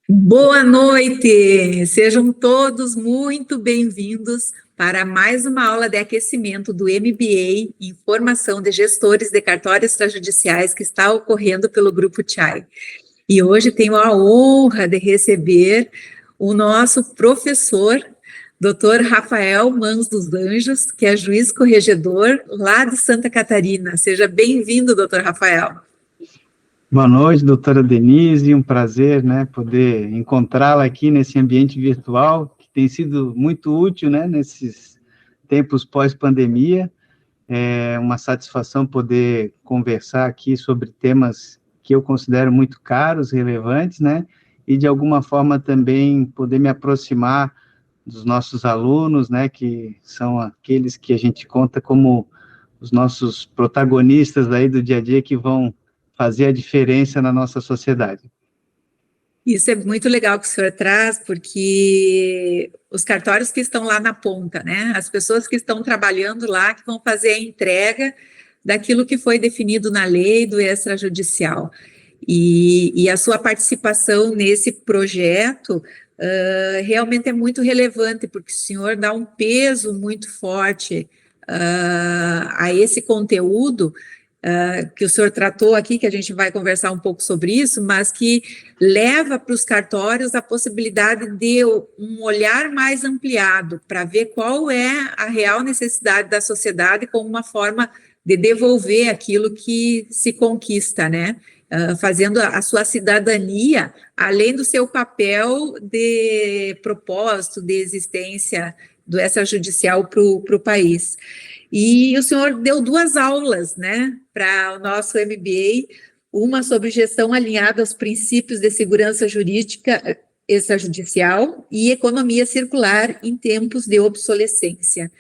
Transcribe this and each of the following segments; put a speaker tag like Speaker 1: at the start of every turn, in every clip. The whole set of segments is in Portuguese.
Speaker 1: Boa noite! Sejam todos muito bem-vindos para mais uma aula de aquecimento do MBA em Formação de Gestores de Cartórios Extrajudiciais que está ocorrendo pelo Grupo Chai. E hoje tenho a honra de receber o nosso professor, Dr. Rafael Mans dos Anjos, que é juiz corregedor lá de Santa Catarina. Seja bem-vindo, Dr. Rafael.
Speaker 2: Boa noite, doutora Denise, um prazer, né, poder encontrá-la aqui nesse ambiente virtual, que tem sido muito útil, né, nesses tempos pós-pandemia. É uma satisfação poder conversar aqui sobre temas que eu considero muito caros, relevantes, né, e de alguma forma também poder me aproximar dos nossos alunos, né, que são aqueles que a gente conta como os nossos protagonistas aí do dia a dia que vão fazer a diferença na nossa sociedade.
Speaker 1: Isso é muito legal que o senhor traz, porque os cartórios que estão lá na ponta, né? As pessoas que estão trabalhando lá, que vão fazer a entrega daquilo que foi definido na lei do extrajudicial. E a sua participação nesse projeto realmente é muito relevante, porque o senhor dá um peso muito forte a esse conteúdo que o senhor tratou aqui, que a gente vai conversar um pouco sobre isso, mas que leva para os cartórios a possibilidade de um olhar mais ampliado para ver qual é a real necessidade da sociedade como uma forma de devolver aquilo que se conquista, né? Fazendo a sua cidadania, além do seu papel de propósito, de existência do extrajudicial para o país. E o senhor deu duas aulas, né, para o nosso MBA, uma sobre gestão alinhada aos princípios de segurança jurídica extrajudicial e economia circular em tempos de obsolescência.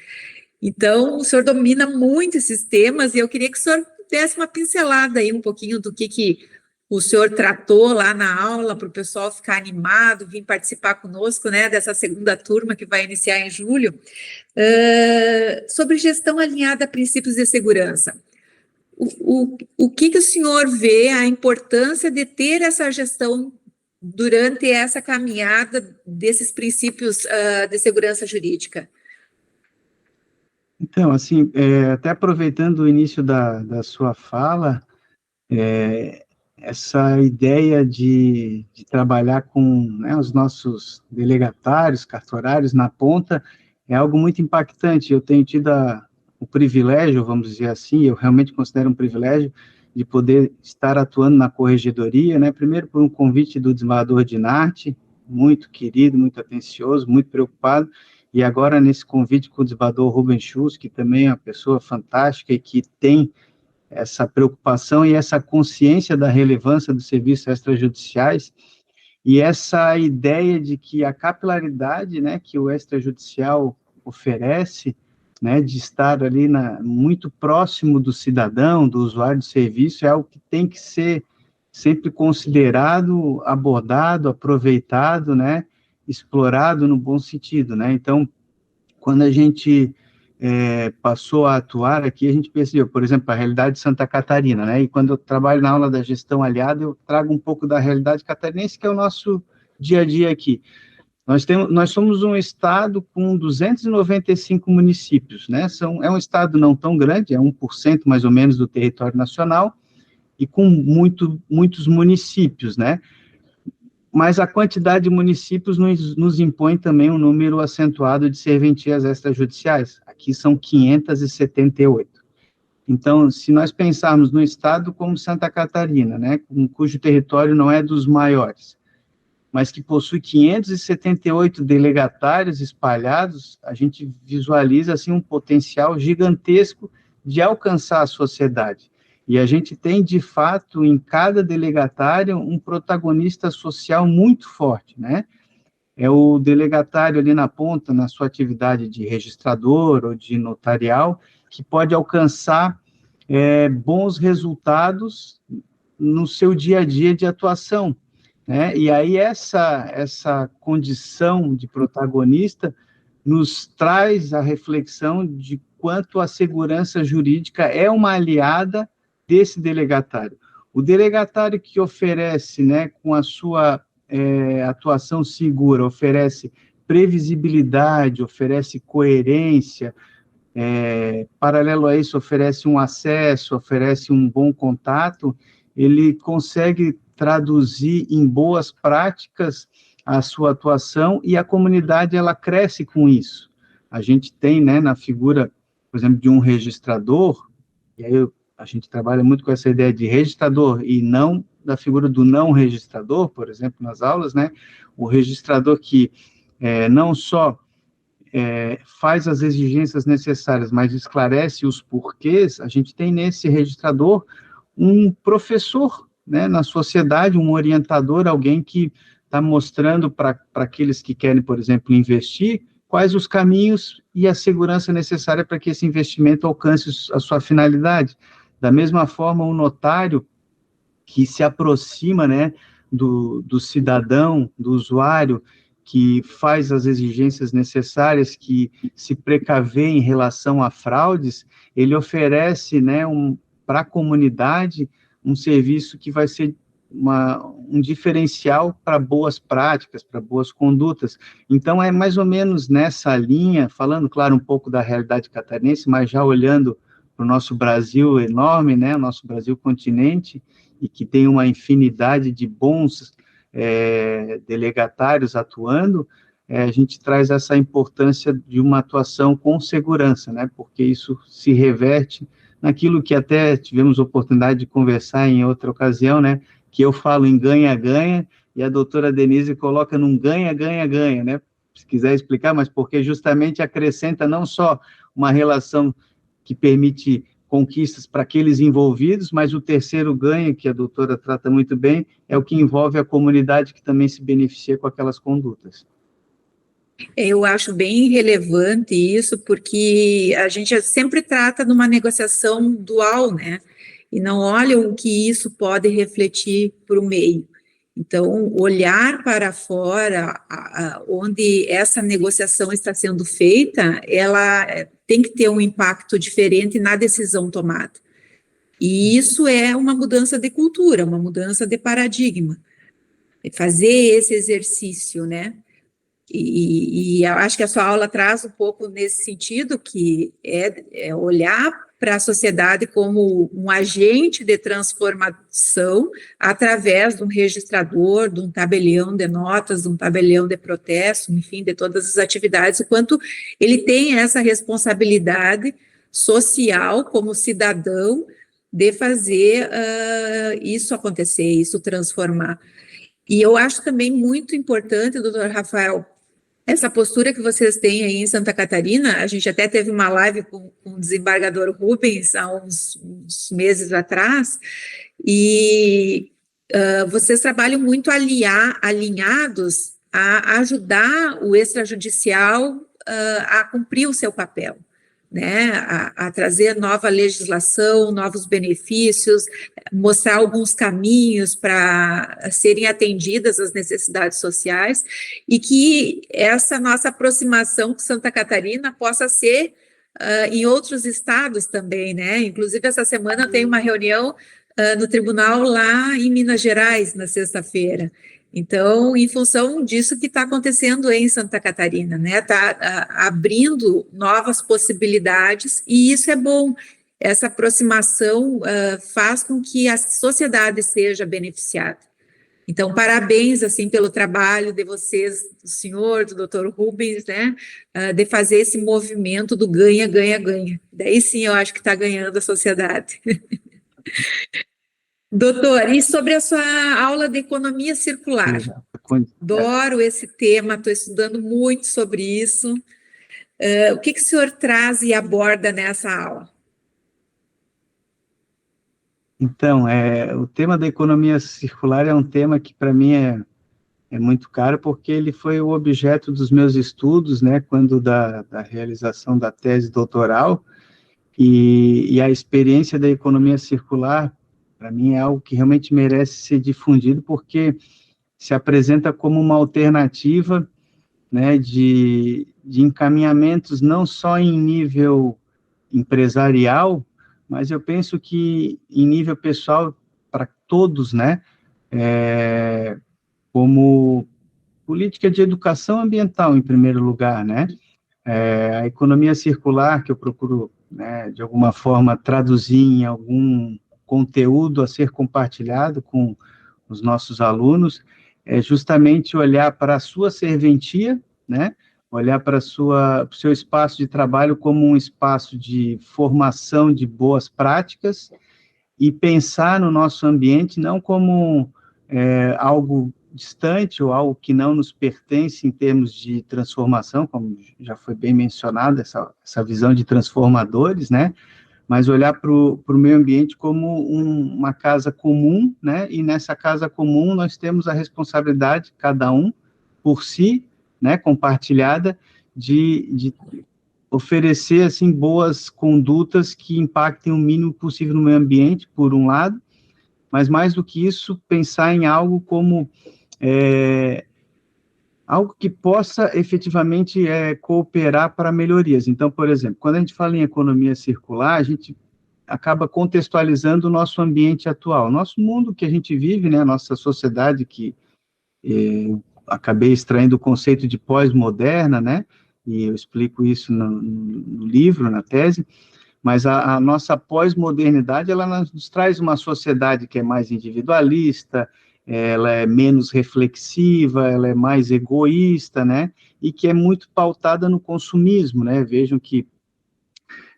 Speaker 1: Então, o senhor domina muito esses temas e eu queria que o senhor desse uma pincelada aí um pouquinho do que o senhor tratou lá na aula para o pessoal ficar animado, vir participar conosco, né, dessa segunda turma que vai iniciar em julho, sobre gestão alinhada a princípios de segurança. O que o senhor vê a importância de ter essa gestão durante essa caminhada desses princípios de segurança jurídica?
Speaker 2: Então, assim, até aproveitando o início da sua fala, essa ideia de trabalhar com, né, os nossos delegatários, cartorários na ponta, é algo muito impactante. Eu tenho tido o privilégio, vamos dizer assim, eu realmente considero um privilégio, de poder estar atuando na corregedoria, né, primeiro por um convite do desembargador Dinarte, muito querido, muito atencioso, muito preocupado, e agora nesse convite com o desembargador Rubens Schultz, que também é uma pessoa fantástica e que tem essa preocupação e essa consciência da relevância dos serviços extrajudiciais, e essa ideia de que a capilaridade, né, que o extrajudicial oferece, né, de estar ali muito próximo do cidadão, do usuário de serviço, é algo que tem que ser sempre considerado, abordado, aproveitado, né, explorado no bom sentido, né. Então, quando a gente passou a atuar aqui, a gente percebeu, por exemplo, a realidade de Santa Catarina, né, e quando eu trabalho na aula da gestão aliada, eu trago um pouco da realidade catarinense, que é o nosso dia a dia aqui. Nós somos um estado com 295 municípios, né, é um estado não tão grande, é 1% mais ou menos do território nacional, e com muitos municípios, né, mas a quantidade de municípios nos impõe também um número acentuado de serventias extrajudiciais. Aqui são 578. Então, se nós pensarmos no estado como Santa Catarina, né, cujo território não é dos maiores, mas que possui 578 delegatários espalhados, a gente visualiza assim um potencial gigantesco de alcançar a sociedade. E a gente tem, de fato, em cada delegatário, um protagonista social muito forte, né? É o delegatário ali na ponta, na sua atividade de registrador ou de notarial, que pode alcançar bons resultados no seu dia a dia de atuação, né? E aí essa condição de protagonista nos traz a reflexão de quanto a segurança jurídica é uma aliada desse delegatário. O delegatário que oferece, né, com a sua atuação segura, oferece previsibilidade, oferece coerência, paralelo a isso, oferece um acesso, oferece um bom contato, ele consegue traduzir em boas práticas a sua atuação e a comunidade, ela cresce com isso. A gente tem, né, na figura, por exemplo, de um registrador, e aí a gente trabalha muito com essa ideia de registrador e não da figura do não registrador, por exemplo, nas aulas, né, o registrador que não só faz as exigências necessárias, mas esclarece os porquês, a gente tem nesse registrador um professor, né, na sociedade, um orientador, alguém que está mostrando para aqueles que querem, por exemplo, investir, quais os caminhos e a segurança necessária para que esse investimento alcance a sua finalidade. Da mesma forma, um notário que se aproxima, né, do cidadão, do usuário, que faz as exigências necessárias, que se precaver em relação a fraudes, ele oferece, né, para a comunidade um serviço que vai ser um diferencial para boas práticas, para boas condutas. Então, é mais ou menos nessa linha, falando, claro, um pouco da realidade catarinense, mas já olhando para o nosso Brasil enorme, né, o nosso Brasil continente, e que tem uma infinidade de bons delegatários atuando, a gente traz essa importância de uma atuação com segurança, né, porque isso se reverte naquilo que até tivemos oportunidade de conversar em outra ocasião, né, que eu falo em ganha-ganha, e a doutora Denise coloca num ganha-ganha-ganha, né, se quiser explicar, mas porque justamente acrescenta não só uma relação que permite conquistas para aqueles envolvidos, mas o terceiro ganho, que a doutora trata muito bem, é o que envolve a comunidade que também se beneficia com aquelas condutas.
Speaker 1: Eu acho bem relevante isso, porque a gente sempre trata de uma negociação dual, né? E não olha o que isso pode refletir para o meio. Então, olhar para fora, onde essa negociação está sendo feita, ela tem que ter um impacto diferente na decisão tomada. E isso é uma mudança de cultura, uma mudança de paradigma. Fazer esse exercício, né? E eu acho que a sua aula traz um pouco nesse sentido, que é olhar para a sociedade como um agente de transformação através de um registrador, de um tabelião de notas, de um tabelião de protesto, enfim, de todas as atividades, o quanto ele tem essa responsabilidade social como cidadão de fazer isso acontecer, isso transformar. E eu acho também muito importante, doutor Rafael, essa postura que vocês têm aí em Santa Catarina. A gente até teve uma live com o desembargador Rubens há uns meses atrás, e vocês trabalham muito alinhados a ajudar o extrajudicial a cumprir o seu papel, né, a trazer nova legislação, novos benefícios, mostrar alguns caminhos para serem atendidas as necessidades sociais, e que essa nossa aproximação com Santa Catarina possa ser em outros estados também, né? Inclusive, essa semana eu tenho uma reunião no tribunal lá em Minas Gerais, na sexta-feira. Então, em função disso que está acontecendo em Santa Catarina, né? Está abrindo novas possibilidades, e isso é bom. Essa aproximação faz com que a sociedade seja beneficiada. Então, parabéns, assim, pelo trabalho de vocês, do senhor, do doutor Rubens, né? De fazer esse movimento do ganha, ganha, ganha. Daí sim eu acho que está ganhando a sociedade. Doutor, e sobre a sua aula de economia circular? Adoro esse tema, estou estudando muito sobre isso. O que o senhor traz e aborda nessa aula?
Speaker 2: Então, o tema da economia circular é um tema que, para mim, é muito caro, porque ele foi o objeto dos meus estudos, né, quando da realização da tese doutoral, e a experiência da economia circular, para mim, é algo que realmente merece ser difundido, porque se apresenta como uma alternativa, né, de encaminhamentos não só em nível empresarial, mas eu penso que em nível pessoal, para todos, né, como política de educação ambiental, em primeiro lugar, né? A economia circular, que eu procuro, né, de alguma forma, traduzir em algum conteúdo a ser compartilhado com os nossos alunos, é justamente olhar para a sua serventia, né? Olhar para o seu espaço de trabalho como um espaço de formação de boas práticas e pensar no nosso ambiente não como algo distante ou algo que não nos pertence em termos de transformação, como já foi bem mencionado, essa visão de transformadores, né? Mas olhar para o meio ambiente como uma casa comum, né? E nessa casa comum nós temos a responsabilidade, cada um por si, né? Compartilhada, de oferecer, assim, boas condutas que impactem o mínimo possível no meio ambiente, por um lado, mas mais do que isso, pensar em algo como algo que possa efetivamente cooperar para melhorias. Então, por exemplo, quando a gente fala em economia circular, a gente acaba contextualizando o nosso ambiente atual, nosso mundo que a gente vive, né, a nossa sociedade que acabei extraindo o conceito de pós-moderna, né, e eu explico isso no livro, na tese, mas a nossa pós-modernidade, ela nos traz uma sociedade que é mais individualista, ela é menos reflexiva, ela é mais egoísta, né, e que é muito pautada no consumismo, né, vejam que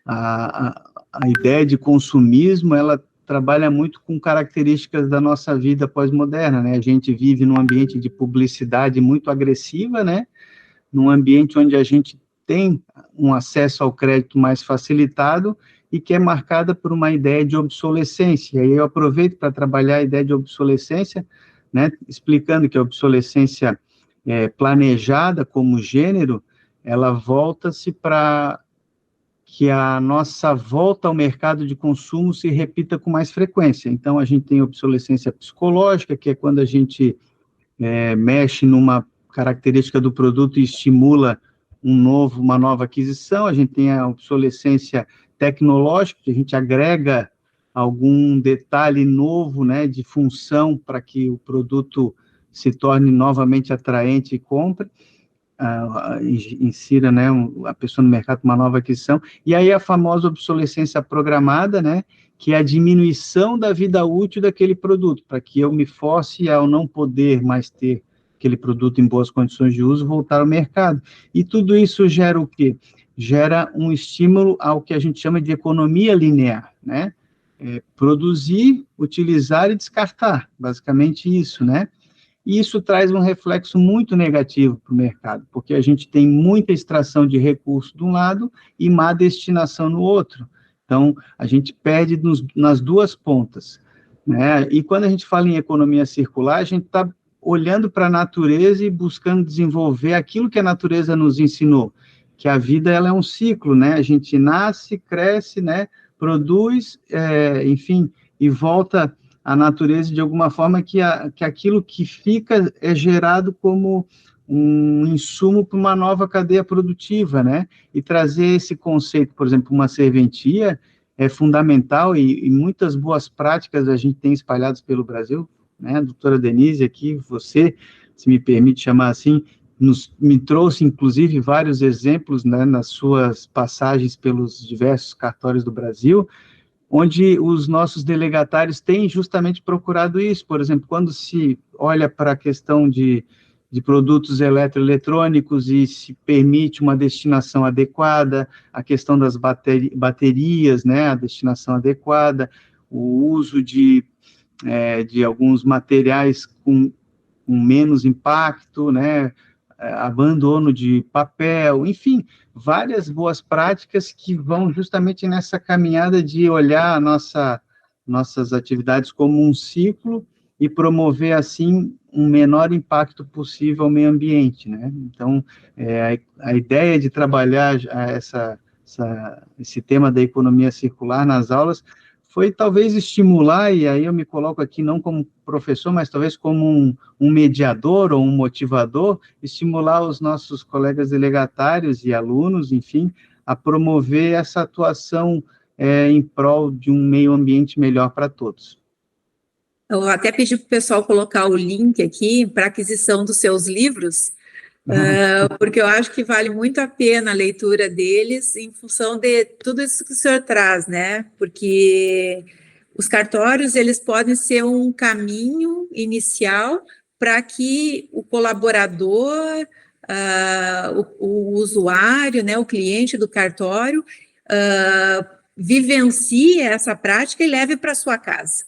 Speaker 2: a ideia de consumismo, ela trabalha muito com características da nossa vida pós-moderna, né, a gente vive num ambiente de publicidade muito agressiva, né, num ambiente onde a gente tem um acesso ao crédito mais facilitado e que é marcada por uma ideia de obsolescência. E aí eu aproveito para trabalhar a ideia de obsolescência, né, explicando que a obsolescência planejada como gênero, ela volta-se para que a nossa volta ao mercado de consumo se repita com mais frequência. Então, a gente tem obsolescência psicológica, que é quando a gente mexe numa característica do produto e estimula uma nova aquisição. A gente tem a obsolescência tecnológica, que a gente agrega algum detalhe novo, né, de função para que o produto se torne novamente atraente e compre, insira, né, a pessoa no mercado uma nova aquisição. E aí a famosa obsolescência programada, né, que é a diminuição da vida útil daquele produto, para que eu me force ao não poder mais ter aquele produto em boas condições de uso, voltar ao mercado. E tudo isso gera o quê? Gera um estímulo ao que a gente chama de economia linear, né? Produzir, utilizar e descartar, basicamente isso, né? E isso traz um reflexo muito negativo para o mercado, porque a gente tem muita extração de recurso de um lado e má destinação no outro. Então, a gente perde nas duas pontas, né? E quando a gente fala em economia circular, a gente está olhando para a natureza e buscando desenvolver aquilo que a natureza nos ensinou, que a vida ela é um ciclo, né? A gente nasce, cresce, né? Produz, enfim, e volta à natureza de alguma forma que aquilo que fica é gerado como um insumo para uma nova cadeia produtiva, né? E trazer esse conceito, por exemplo, uma serventia é fundamental e muitas boas práticas a gente tem espalhadas pelo Brasil, né? A doutora Denise aqui, você, se me permite chamar assim, me trouxe, inclusive, vários exemplos, né, nas suas passagens pelos diversos cartórios do Brasil, onde os nossos delegatários têm justamente procurado isso. Por exemplo, quando se olha para a questão de produtos eletroeletrônicos e se permite uma destinação adequada, a questão das baterias, né, a destinação adequada, o uso de alguns materiais com menos impacto, né, abandono de papel, enfim, várias boas práticas que vão justamente nessa caminhada de olhar nossas atividades como um ciclo e promover, assim, um menor impacto possível ao meio ambiente, né? Então, a ideia de trabalhar esse tema da economia circular nas aulas foi talvez estimular, e aí eu me coloco aqui não como professor, mas talvez como um mediador ou um motivador, estimular os nossos colegas delegatários e alunos, enfim, a promover essa atuação em prol de um meio ambiente melhor para todos.
Speaker 1: Eu vou até pedir para o pessoal colocar o link aqui para aquisição dos seus livros, porque eu acho que vale muito a pena a leitura deles em função de tudo isso que o senhor traz, né? Porque os cartórios, eles podem ser um caminho inicial para que o colaborador, o usuário, né, o cliente do cartório, vivencie essa prática e leve para sua casa.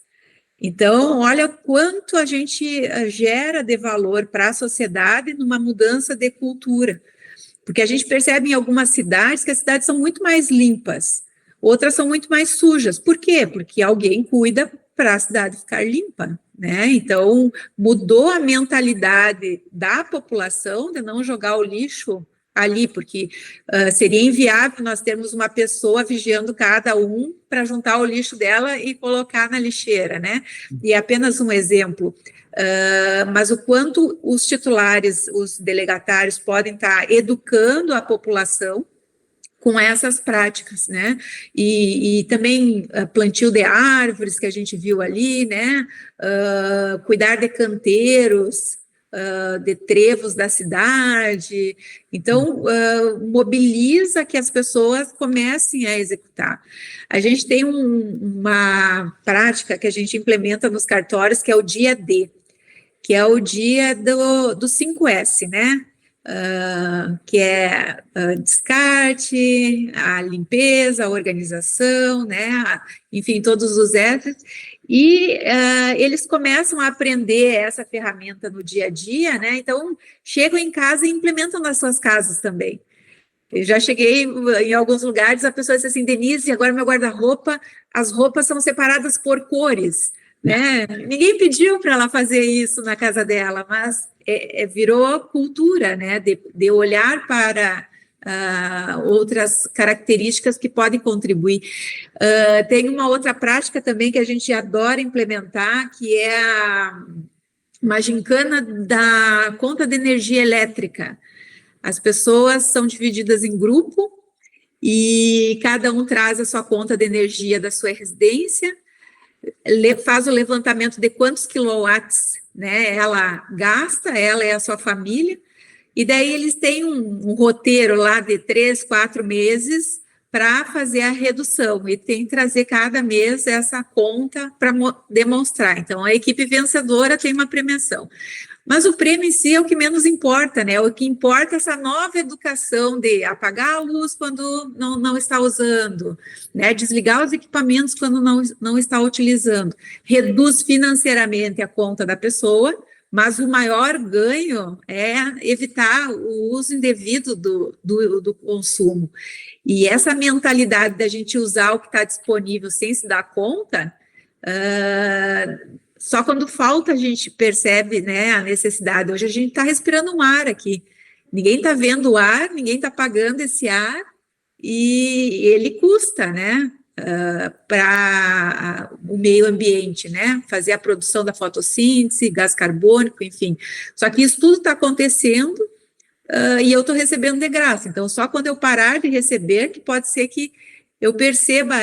Speaker 1: Então, olha quanto a gente gera de valor para a sociedade numa mudança de cultura. Porque a gente percebe em algumas cidades que as cidades são muito mais limpas, outras são muito mais sujas. Por quê? Porque alguém cuida para a cidade ficar limpa, né? Então, mudou a mentalidade da população de não jogar o lixo ali, porque seria inviável nós termos uma pessoa vigiando cada um para juntar o lixo dela e colocar na lixeira, né? E é apenas um exemplo. Mas o quanto os titulares, os delegatários podem estar educando a população com essas práticas, né? E também plantio de árvores que a gente viu ali, né? Cuidar de canteiros, de trevos da cidade. Então, mobiliza que as pessoas comecem a executar. A gente tem uma prática que a gente implementa nos cartórios, que é o dia D, que é o dia do 5S, né? Que é descarte, a limpeza, a organização, né? Enfim, todos os S's. E eles começam a aprender essa ferramenta no dia a dia, né? Então, chegam em casa e implementam nas suas casas também. Eu já cheguei em alguns lugares, a pessoa disse assim, Denise, agora meu guarda-roupa, as roupas são separadas por cores, né? Ninguém pediu para ela fazer isso na casa dela, mas virou cultura, né? De olhar para outras características que podem contribuir. Tem uma outra prática também que a gente adora implementar, que é uma gincana da conta de energia elétrica. As pessoas são divididas em grupo e cada um traz a sua conta de energia da sua residência, faz o levantamento de quantos quilowatts, né, ela gasta, ela e a sua família, e daí eles têm um roteiro lá de 3, 4 meses para fazer a redução, e tem que trazer cada mês essa conta para demonstrar. Então, a equipe vencedora tem uma premiação. Mas o prêmio em si é o que menos importa, né? O que importa é essa nova educação de apagar a luz quando não está usando, né? Desligar os equipamentos quando não está utilizando. Reduz financeiramente a conta da pessoa, mas o maior ganho é evitar o uso indevido do consumo. E essa mentalidade da gente usar o que está disponível sem se dar conta, só quando falta a gente percebe, né, a necessidade. Hoje a gente está respirando um ar aqui. Ninguém está vendo o ar, ninguém está pagando esse ar, e ele custa, né, para o meio ambiente, né, fazer a produção da fotossíntese, gás carbônico, enfim. Só que isso tudo está acontecendo e eu estou recebendo de graça. Então, só quando eu parar de receber, que pode ser que eu perceba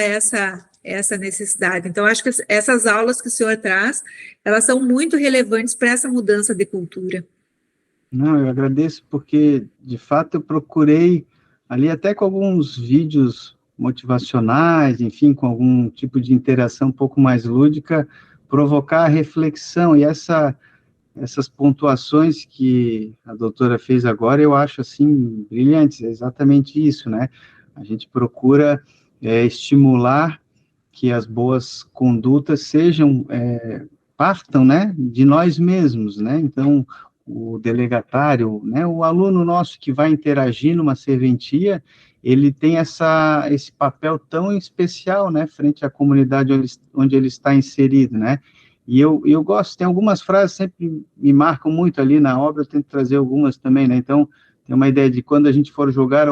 Speaker 1: essa necessidade. Então, acho que essas aulas que o senhor traz, elas são muito relevantes para essa mudança de cultura.
Speaker 2: Não, eu agradeço porque, de fato, eu procurei ali até com alguns vídeos motivacionais, enfim, com algum tipo de interação um pouco mais lúdica, provocar a reflexão, e essas pontuações que a doutora fez agora, eu acho, assim, brilhantes, é exatamente isso, né? A gente procura estimular que as boas condutas partam, né, de nós mesmos, né? Então, o delegatário, né, o aluno nosso que vai interagir numa serventia, ele tem esse papel tão especial, né, frente à comunidade onde ele está inserido, né? E eu gosto, tem algumas frases que sempre me marcam muito ali na obra, eu tento trazer algumas também, né? Então, tem uma ideia de quando a gente for jogar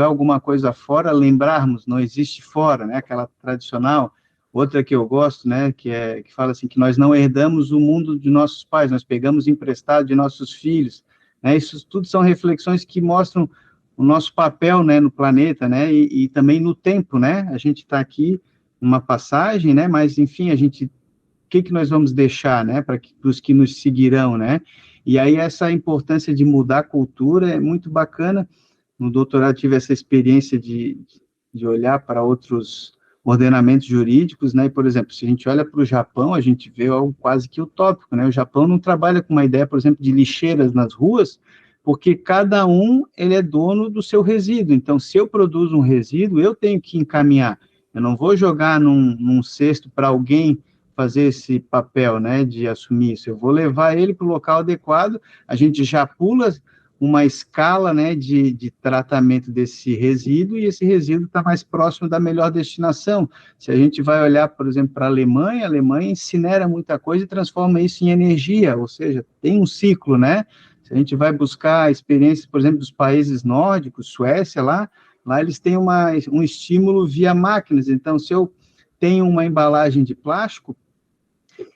Speaker 2: alguma coisa fora, lembrarmos, não existe fora, né? Aquela tradicional. Outra que eu gosto, né, que fala assim, que nós não herdamos o mundo de nossos pais, nós pegamos emprestado de nossos filhos, né? Isso tudo são reflexões que mostram o nosso papel, né, no planeta, né, e também no tempo, né? A gente está aqui numa passagem, né, mas, enfim, a gente que nós vamos deixar, né, para os que nos seguirão, né? E aí essa importância de mudar a cultura é muito bacana. No doutorado tive essa experiência de olhar para outros ordenamentos jurídicos, né? E, por exemplo, se a gente olha para o Japão, a gente vê algo quase que utópico, né? O Japão não trabalha com uma ideia, por exemplo, de lixeiras nas ruas, porque cada um ele é dono do seu resíduo. Então, se eu produzo um resíduo, eu tenho que encaminhar. Eu não vou jogar num cesto para alguém fazer esse papel, né, de assumir isso. Eu vou levar ele para o local adequado. A gente já pula uma escala, né, de tratamento desse resíduo, e esse resíduo está mais próximo da melhor destinação. Se a gente vai olhar, por exemplo, para a Alemanha incinera muita coisa e transforma isso em energia, ou seja, tem um ciclo, né? Se a gente vai buscar experiências, por exemplo, dos países nórdicos, Suécia, lá eles têm um estímulo via máquinas. Então, se eu tenho uma embalagem de plástico,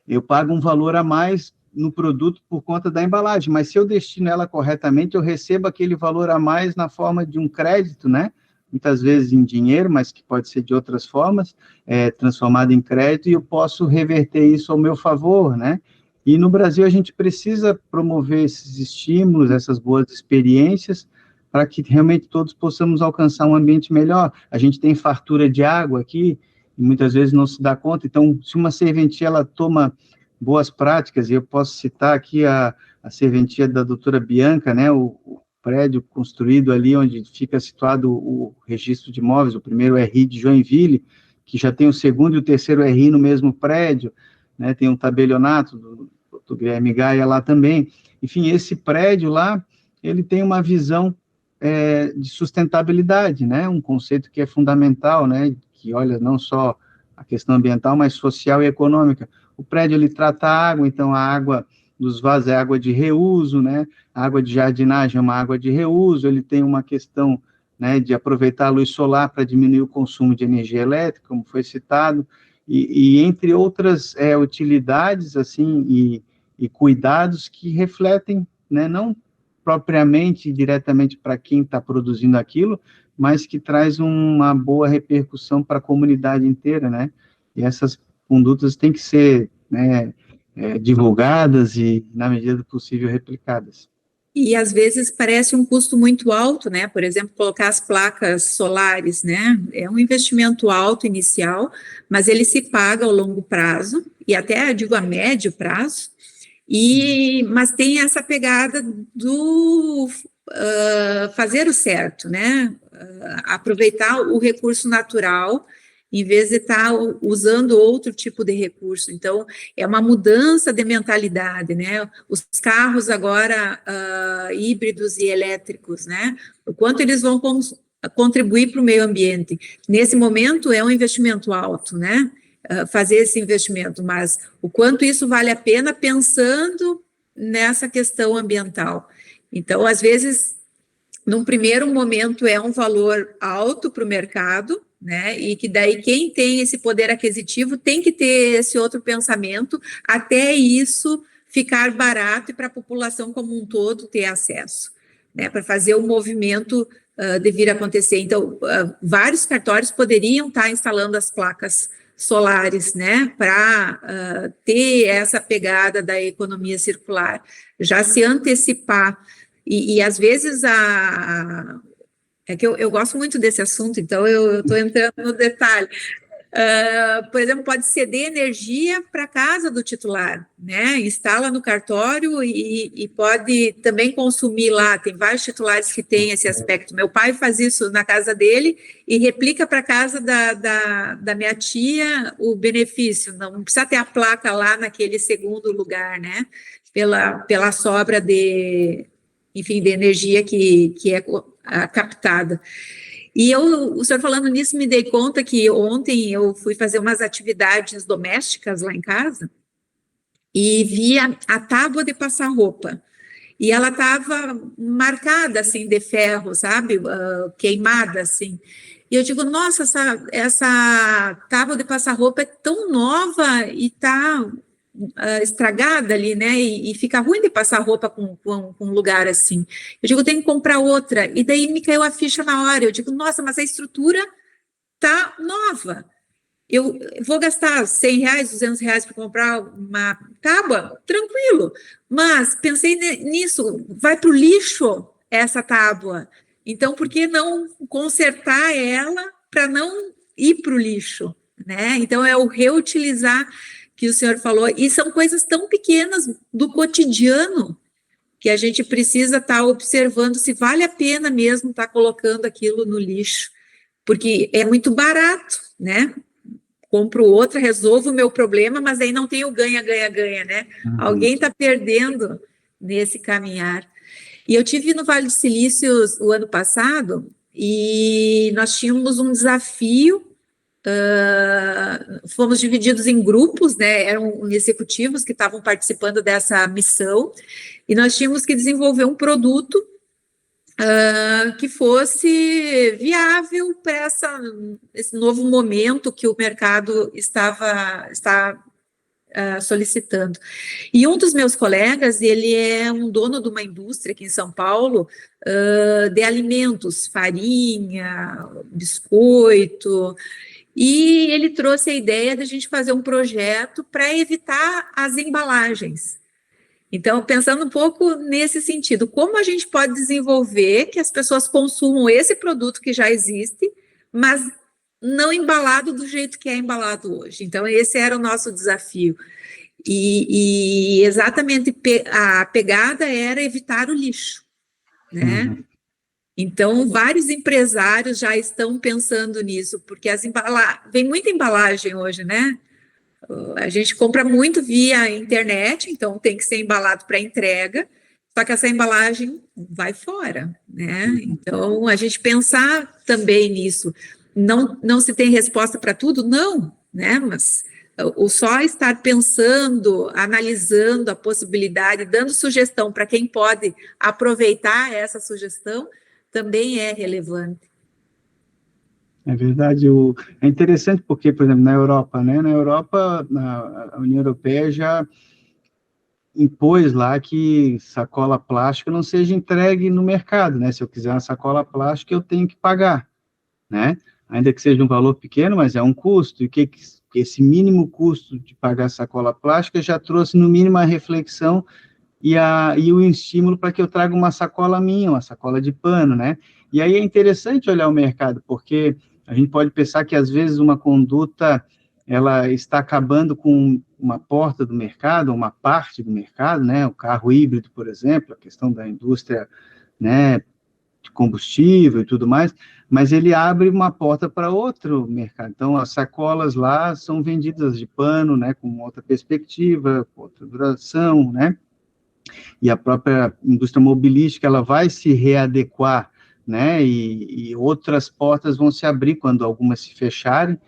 Speaker 2: eu pago um valor a mais no produto por conta da embalagem, mas se eu destino ela corretamente, eu recebo aquele valor a mais na forma de um crédito, né? Muitas vezes em dinheiro, mas que pode ser de outras formas, transformado em crédito, e eu posso reverter isso ao meu favor, né? E no Brasil a gente precisa promover esses estímulos, essas boas experiências, para que realmente todos possamos alcançar um ambiente melhor. A gente tem fartura de água aqui, e muitas vezes não se dá conta. Então, se uma serventia ela toma boas práticas, e eu posso citar aqui a serventia da doutora Bianca, né, o prédio construído ali onde fica situado o registro de imóveis, o primeiro RI de Joinville, que já tem o segundo e o terceiro RI no mesmo prédio, né, tem um tabelionato do Guilherme Gaia lá também. Enfim, esse prédio lá, ele tem uma visão de sustentabilidade, né, um conceito que é fundamental, né, que olha não só a questão ambiental, mas social e econômica. O prédio, ele trata a água, então a água dos vasos é água de reuso, né, a água de jardinagem é uma água de reuso, ele tem uma questão, né, de aproveitar a luz solar para diminuir o consumo de energia elétrica, como foi citado, e entre outras utilidades, assim, e cuidados que refletem, né, não propriamente, diretamente para quem está produzindo aquilo, mas que traz uma boa repercussão para a comunidade inteira, né, e essas condutas têm que ser, né, divulgadas e, na medida do possível, replicadas.
Speaker 1: E às vezes parece um custo muito alto, né? Por exemplo, colocar as placas solares, né? É um investimento alto inicial, mas ele se paga ao longo prazo, e até, digo, a médio prazo, mas tem essa pegada do fazer o certo, né? Aproveitar o recurso natural, em vez de estar usando outro tipo de recurso. Então, é uma mudança de mentalidade, né? Os carros agora híbridos e elétricos, né? O quanto eles vão contribuir para o meio ambiente. Nesse momento, é um investimento alto, né? Fazer esse investimento, mas o quanto isso vale a pena pensando nessa questão ambiental. Então, às vezes, num primeiro momento, é um valor alto para o mercado, né, e que daí quem tem esse poder aquisitivo tem que ter esse outro pensamento até isso ficar barato e para a população como um todo ter acesso, né, para fazer o movimento de vir a acontecer. Então, vários cartórios poderiam estar instalando as placas solares, né, para ter essa pegada da economia circular, já se antecipar, e às vezes é que eu gosto muito desse assunto, então eu estou entrando no detalhe. Por exemplo, pode ceder energia para a casa do titular, né? Instala no cartório e pode também consumir lá. Tem vários titulares que têm esse aspecto. Meu pai faz isso na casa dele e replica para a casa da minha tia o benefício. Não precisa ter a placa lá naquele segundo lugar, né? Pela sobra de energia que é captada. E o senhor falando nisso, me dei conta que ontem eu fui fazer umas atividades domésticas lá em casa e vi a tábua de passar roupa. E ela estava marcada, assim, de ferro, sabe? Queimada, assim. E eu digo, nossa, essa tábua de passar roupa é tão nova e está estragada ali, né, e fica ruim de passar roupa com um lugar assim. Eu digo, tem que comprar outra, e daí me caiu a ficha na hora, eu digo, nossa, mas a estrutura tá nova, eu vou gastar R$100, R$200 para comprar uma tábua? Tranquilo. Mas pensei nisso, vai para o lixo essa tábua. Então, por que não consertar ela para não ir para o lixo? Né? Então, é o reutilizar que o senhor falou. E são coisas tão pequenas do cotidiano que a gente precisa estar observando se vale a pena mesmo estar colocando aquilo no lixo. Porque é muito barato, né? Compro outra, resolvo o meu problema, mas aí não tem o ganha, ganha, ganha, né? Alguém está perdendo nesse caminhar. E eu tive no Vale do Silício o ano passado e nós tínhamos um desafio, fomos divididos em grupos, né? Eram executivos que estavam participando dessa missão e nós tínhamos que desenvolver um produto que fosse viável para esse novo momento que o mercado está solicitando. E um dos meus colegas, ele é um dono de uma indústria aqui em São Paulo, de alimentos, farinha, biscoito, e ele trouxe a ideia de a gente fazer um projeto para evitar as embalagens. Então, pensando um pouco nesse sentido, como a gente pode desenvolver que as pessoas consumam esse produto que já existe, mas não embalado do jeito que é embalado hoje. Então, esse era o nosso desafio. E exatamente a pegada era evitar o lixo, né?
Speaker 2: Uhum.
Speaker 1: Então, vários empresários já estão pensando nisso, porque vem muita embalagem hoje, né? A gente compra muito via internet, então tem que ser embalado para entrega, só que essa embalagem vai fora, né? Então, a gente pensar também nisso. Não se tem resposta para tudo? Não, né? Mas o só estar pensando, analisando a possibilidade, dando sugestão para quem pode aproveitar essa sugestão, também é relevante.
Speaker 2: É verdade. É interessante porque, por exemplo, na Europa, né? Na Europa, a União Europeia já impôs lá que sacola plástica não seja entregue no mercado, né? Se eu quiser uma sacola plástica, eu tenho que pagar, né? Ainda que seja um valor pequeno, mas é um custo, e que esse mínimo custo de pagar sacola plástica já trouxe, no mínimo, a reflexão e o estímulo para que eu traga uma sacola minha, uma sacola de pano, né? E aí é interessante olhar o mercado, porque a gente pode pensar que, às vezes, uma conduta, ela está acabando com uma porta do mercado, uma parte do mercado, né? O carro híbrido, por exemplo, a questão da indústria, né, de combustível e tudo mais, mas ele abre uma porta para outro mercado. Então, as sacolas lá são vendidas de pano, né, com outra perspectiva, com outra duração, né? E a própria indústria mobilística, ela vai se readequar, né, e outras portas vão se abrir quando algumas se fecharem,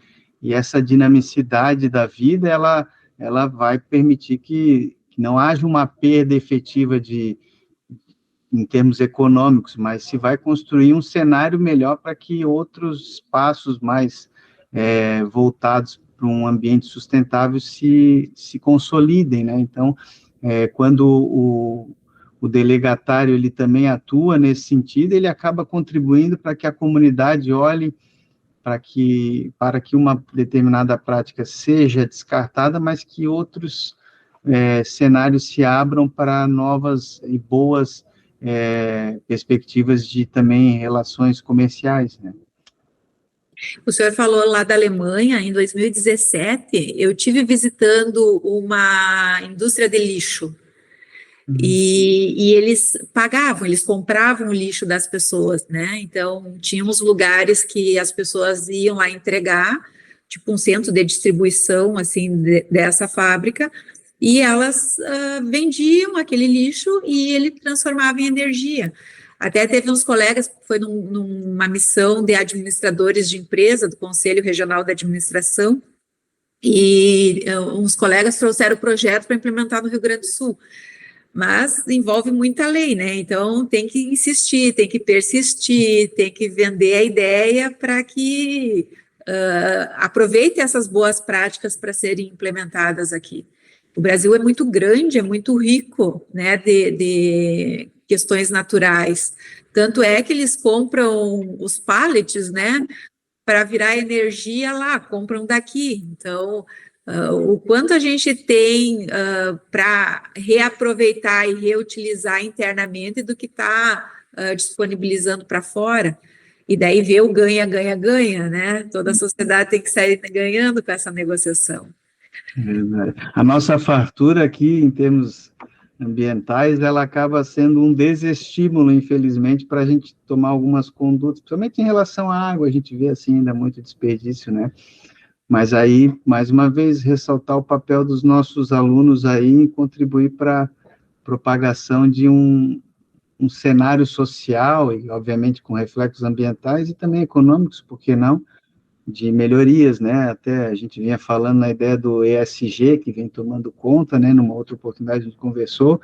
Speaker 2: e essa dinamicidade da vida, ela vai permitir que não haja uma perda efetiva em termos econômicos, mas se vai construir um cenário melhor para que outros espaços mais voltados para um ambiente sustentável se consolidem, né? Então, quando o delegatário ele também atua nesse sentido, ele acaba contribuindo para que a comunidade olhe para que uma determinada prática seja descartada, mas que outros cenários se abram para novas e boas perspectivas de também relações comerciais, né?
Speaker 1: O senhor falou lá da Alemanha, em 2017, eu tive visitando uma indústria de lixo, e eles pagavam, eles compravam o lixo das pessoas, né? Então, tinha uns lugares que as pessoas iam lá entregar, tipo um centro de distribuição, assim, dessa fábrica, e elas vendiam aquele lixo e ele transformava em energia. Até teve uns colegas, foi numa missão de administradores de empresa, do Conselho Regional de Administração, e uns colegas trouxeram o projeto para implementar no Rio Grande do Sul. Mas envolve muita lei, né? Então tem que insistir, tem que persistir, tem que vender a ideia para que aproveite essas boas práticas para serem implementadas aqui. O Brasil é muito grande, é muito rico, né, de questões naturais. Tanto é que eles compram os pallets, né, para virar energia lá, compram daqui. Então, o quanto a gente tem para reaproveitar e reutilizar internamente do que está disponibilizando para fora. E daí ver o ganha, ganha, ganha, né? Toda a sociedade tem que sair ganhando com essa negociação.
Speaker 2: Verdade. A nossa fartura aqui, em termos ambientais, ela acaba sendo um desestímulo, infelizmente, para a gente tomar algumas condutas, principalmente em relação à água, a gente vê assim ainda muito desperdício, né? Mas aí, mais uma vez, ressaltar o papel dos nossos alunos aí em contribuir para a propagação de um cenário social, e obviamente com reflexos ambientais e também econômicos, por que não, de melhorias, né? Até a gente vinha falando na ideia do ESG, que vem tomando conta, né? Numa outra oportunidade a gente conversou,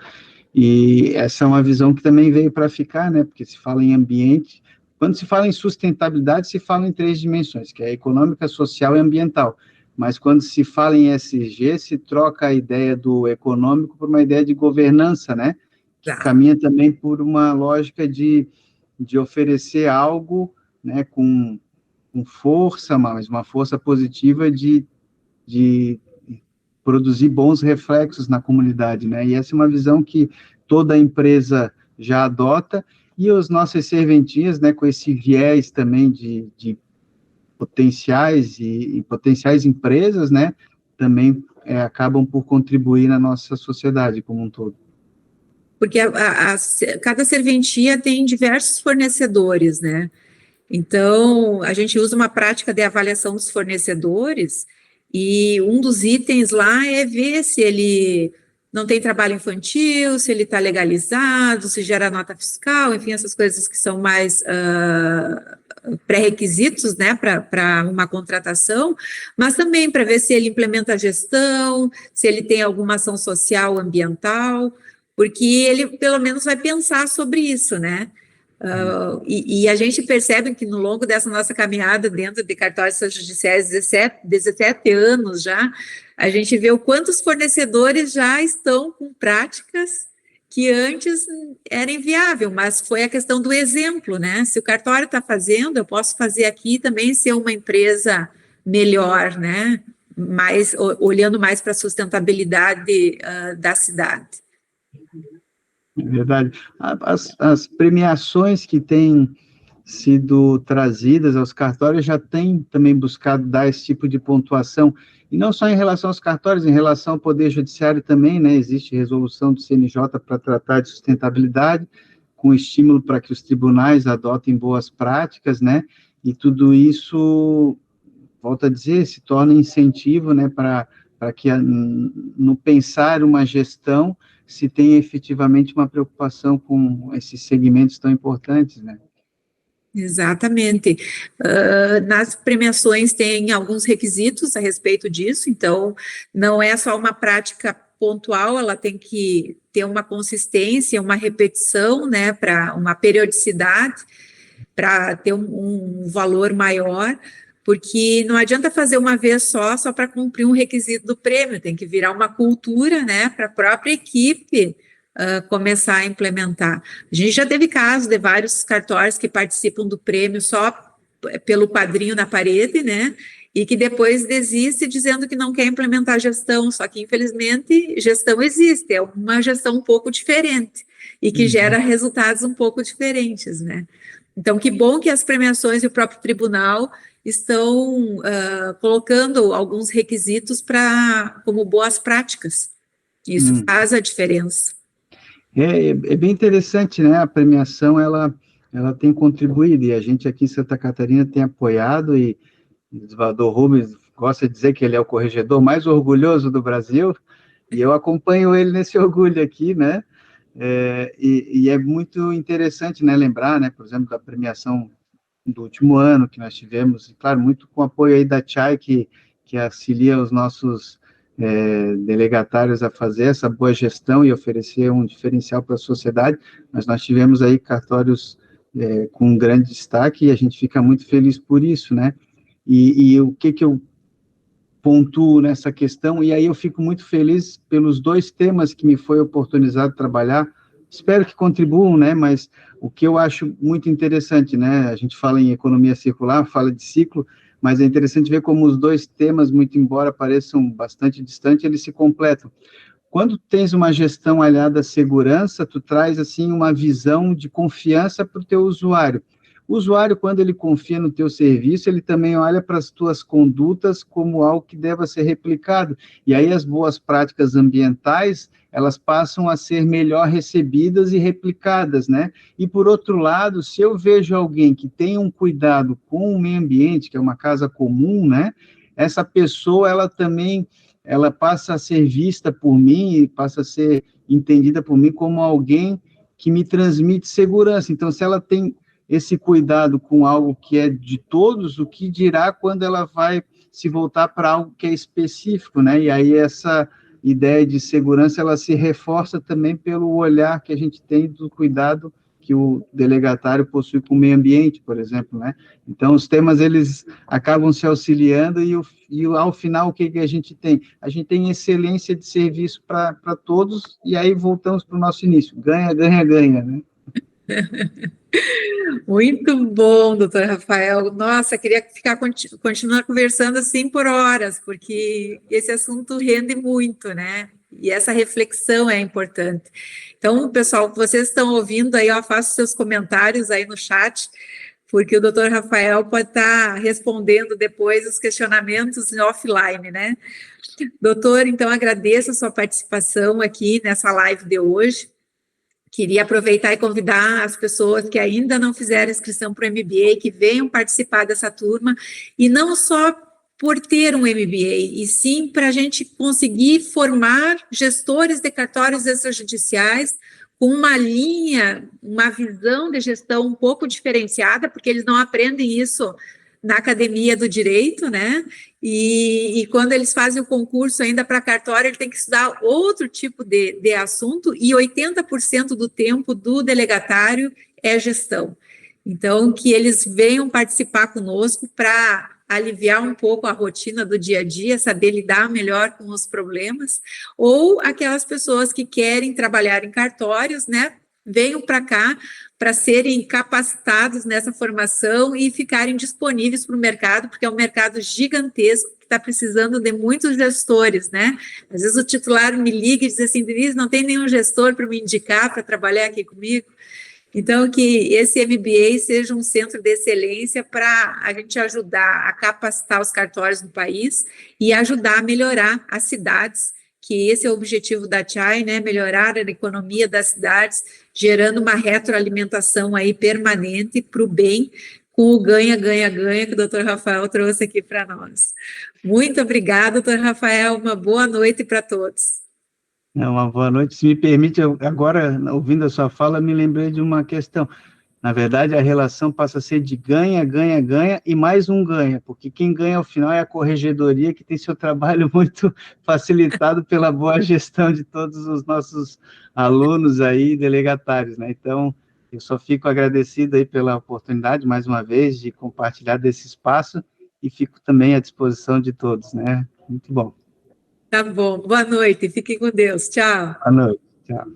Speaker 2: e essa é uma visão que também veio para ficar, né? Porque se fala em ambiente, quando se fala em sustentabilidade, se fala em três dimensões, que é econômica, social e ambiental. Mas quando se fala em ESG, se troca a ideia do econômico por uma ideia de governança, né? Que caminha também por uma lógica de oferecer algo, né? Com força, mas uma força positiva de produzir bons reflexos na comunidade, né? E essa é uma visão que toda empresa já adota, e as nossas serventias, né, com esse viés também de potenciais e potenciais empresas, né, também acabam por contribuir na nossa sociedade como um todo.
Speaker 1: Porque cada serventia tem diversos fornecedores, né? Então, a gente usa uma prática de avaliação dos fornecedores e um dos itens lá é ver se ele não tem trabalho infantil, se ele está legalizado, se gera nota fiscal, enfim, essas coisas que são mais pré-requisitos, né, para uma contratação, mas também para ver se ele implementa a gestão, se ele tem alguma ação social, ambiental, porque ele pelo menos vai pensar sobre isso, né? E a gente percebe que no longo dessa nossa caminhada dentro de cartórios judiciais, 17 anos já, a gente vê o quanto os fornecedores já estão com práticas que antes era inviável, mas foi a questão do exemplo, né? Se o cartório está fazendo, eu posso fazer aqui também ser uma empresa melhor, né? Olhando mais para a sustentabilidade da cidade.
Speaker 2: É verdade. As premiações que têm sido trazidas aos cartórios já têm também buscado dar esse tipo de pontuação, e não só em relação aos cartórios, em relação ao Poder Judiciário também, né? Existe resolução do CNJ para tratar de sustentabilidade, com estímulo para que os tribunais adotem boas práticas, né? E tudo isso, volto a dizer, se torna incentivo, né, para que no pensar uma gestão se tenha efetivamente uma preocupação com esses segmentos tão importantes, né?
Speaker 1: Exatamente. Nas premiações tem alguns requisitos a respeito disso, então não é só uma prática pontual, ela tem que ter uma consistência, uma repetição, né, para uma periodicidade, para ter um valor maior, porque não adianta fazer uma vez só para cumprir um requisito do prêmio, tem que virar uma cultura, né, para a própria equipe começar a implementar. A gente já teve casos de vários cartórios que participam do prêmio só pelo quadrinho na parede, né, e que depois desiste dizendo que não quer implementar gestão, só que infelizmente gestão existe, é uma gestão um pouco diferente e que gera resultados um pouco diferentes, né. Então, que bom que as premiações e o próprio tribunal estão colocando alguns requisitos como boas práticas. Isso faz a diferença. É
Speaker 2: bem interessante, né? A premiação, ela tem contribuído, e a gente aqui em Santa Catarina tem apoiado, e o desembargador Rubens gosta de dizer que ele é o corregedor mais orgulhoso do Brasil, e eu acompanho ele nesse orgulho aqui, né? E é muito interessante, né, lembrar, né, por exemplo, da premiação do último ano que nós tivemos, e claro, muito com o apoio aí da Chay, que auxilia os nossos delegatários a fazer essa boa gestão e oferecer um diferencial para a sociedade, mas nós tivemos aí cartórios com um grande destaque, e a gente fica muito feliz por isso, né? E o que eu pontuo nessa questão, e aí eu fico muito feliz pelos dois temas que me foi oportunizado trabalhar, espero que contribuam, né, mas o que eu acho muito interessante, né, a gente fala em economia circular, fala de ciclo, mas é interessante ver como os dois temas, muito embora pareçam bastante distantes, eles se completam. Quando tens uma gestão aliada à segurança, tu traz, assim, uma visão de confiança para o teu usuário. O usuário, quando ele confia no teu serviço, ele também olha para as tuas condutas como algo que deva ser replicado. E aí as boas práticas ambientais, elas passam a ser melhor recebidas e replicadas, né? E, por outro lado, se eu vejo alguém que tem um cuidado com o meio ambiente, que é uma casa comum, né? Essa pessoa, ela passa a ser vista por mim e passa a ser entendida por mim como alguém que me transmite segurança. Então, se ela tem esse cuidado com algo que é de todos, o que dirá quando ela vai se voltar para algo que é específico, né? E aí essa ideia de segurança, ela se reforça também pelo olhar que a gente tem do cuidado que o delegatário possui com o meio ambiente, por exemplo, né? Então, os temas, eles acabam se auxiliando e ao final, o que a gente tem? A gente tem excelência de serviço para todos, e aí voltamos para o nosso início, ganha, ganha, ganha, né?
Speaker 1: Muito bom, doutor Rafael. Nossa, queria continuar conversando assim por horas, porque esse assunto rende muito, né? E essa reflexão é importante. Então, pessoal, vocês estão ouvindo aí, ó, façam seus comentários aí no chat, porque o doutor Rafael pode estar respondendo depois os questionamentos offline, né? Doutor, então agradeço a sua participação aqui nessa live de hoje. Queria aproveitar e convidar as pessoas que ainda não fizeram inscrição para o MBA, que venham participar dessa turma, e não só por ter um MBA, e sim para a gente conseguir formar gestores de cartórios extrajudiciais com uma linha, uma visão de gestão um pouco diferenciada, porque eles não aprendem isso na academia do direito, né? E quando eles fazem o concurso ainda para cartório, ele tem que estudar outro tipo de assunto, e 80% do tempo do delegatário é gestão. Então, que eles venham participar conosco para aliviar um pouco a rotina do dia a dia, saber lidar melhor com os problemas, ou aquelas pessoas que querem trabalhar em cartórios, né? Venham para cá para serem capacitados nessa formação e ficarem disponíveis para o mercado, porque é um mercado gigantesco que está precisando de muitos gestores, né? Às vezes o titular me liga e diz assim, Denise, não tem nenhum gestor para me indicar para trabalhar aqui comigo. Então, que esse MBA seja um centro de excelência para a gente ajudar a capacitar os cartórios no país e ajudar a melhorar as cidades, que esse é o objetivo da CHAI, né, melhorar a economia das cidades, gerando uma retroalimentação aí permanente para o bem, com o ganha, ganha, ganha que o doutor Rafael trouxe aqui para nós. Muito obrigada, doutor Rafael, uma boa noite para todos.
Speaker 2: Uma boa noite. Se me permite, agora, ouvindo a sua fala, me lembrei de uma questão. Na verdade, a relação passa a ser de ganha, ganha, ganha e mais um ganha, porque quem ganha ao final é a corregedoria, que tem seu trabalho muito facilitado pela boa gestão de todos os nossos alunos aí, delegatários, né? Então, eu só fico agradecido aí pela oportunidade, mais uma vez, de compartilhar desse espaço e fico também à disposição de todos, né? Muito bom.
Speaker 1: Tá bom, boa noite, fiquem com Deus, tchau.
Speaker 2: Boa noite, tchau.